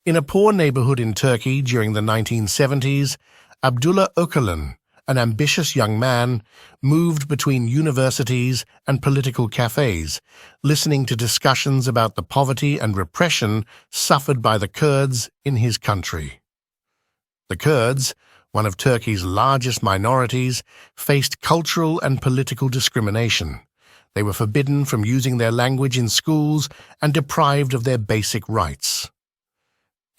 In a poor neighborhood in Turkey during the 1970s, Abdullah Öcalan, an ambitious young man, moved between universities and political cafes, listening to discussions about the poverty and repression suffered by the Kurds in his country. The Kurds, one of Turkey's largest minorities, faced cultural and political discrimination. They were forbidden from using their language in schools and deprived of their basic rights.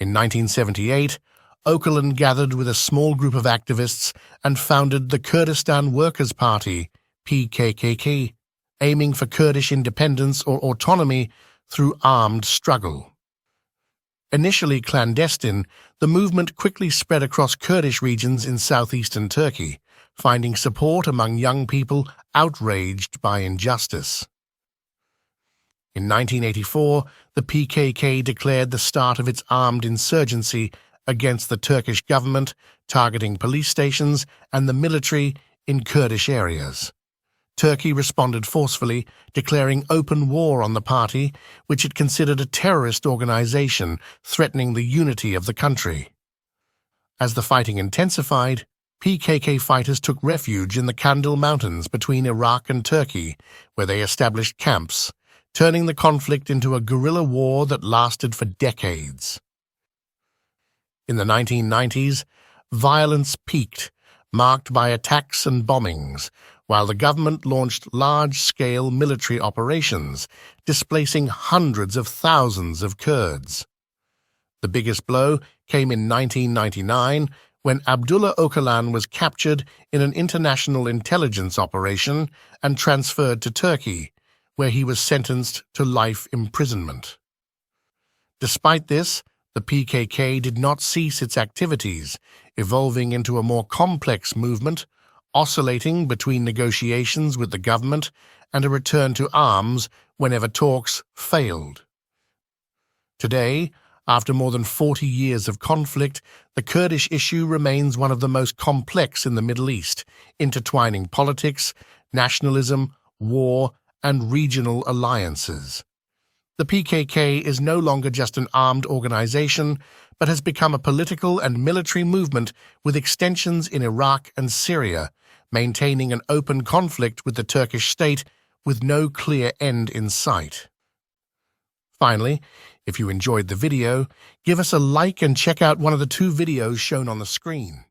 In 1978, Öcalan gathered with a small group of activists and founded the Kurdistan Workers' Party, PKK, aiming for Kurdish independence or autonomy through armed struggle. Initially clandestine, the movement quickly spread across Kurdish regions in southeastern Turkey, finding support among young people outraged by injustice. In 1984, the PKK declared the start of its armed insurgency against the Turkish government, targeting police stations and the military in Kurdish areas. Turkey responded forcefully, declaring open war on the party, which it considered a terrorist organization threatening the unity of the country. As the fighting intensified, PKK fighters took refuge in the Kandil Mountains between Iraq and Turkey, where they established camps, turning the conflict into a guerrilla war that lasted for decades. In the 1990s, violence peaked, marked by attacks and bombings, while the government launched large-scale military operations, displacing hundreds of thousands of Kurds. The biggest blow came in 1999, when Abdullah Öcalan was captured in an international intelligence operation and transferred to Turkey, where he was sentenced to life imprisonment. Despite this, the PKK did not cease its activities, evolving into a more complex movement, oscillating between negotiations with the government and a return to arms whenever talks failed. Today, after more than 40 years of conflict, the Kurdish issue remains one of the most complex in the Middle East, intertwining politics, nationalism, war, and regional alliances. The PKK is no longer just an armed organization, but has become a political and military movement with extensions in Iraq and Syria, maintaining an open conflict with the Turkish state with no clear end in sight. Finally, if you enjoyed the video, give us a like and check out one of the 2 videos shown on the screen.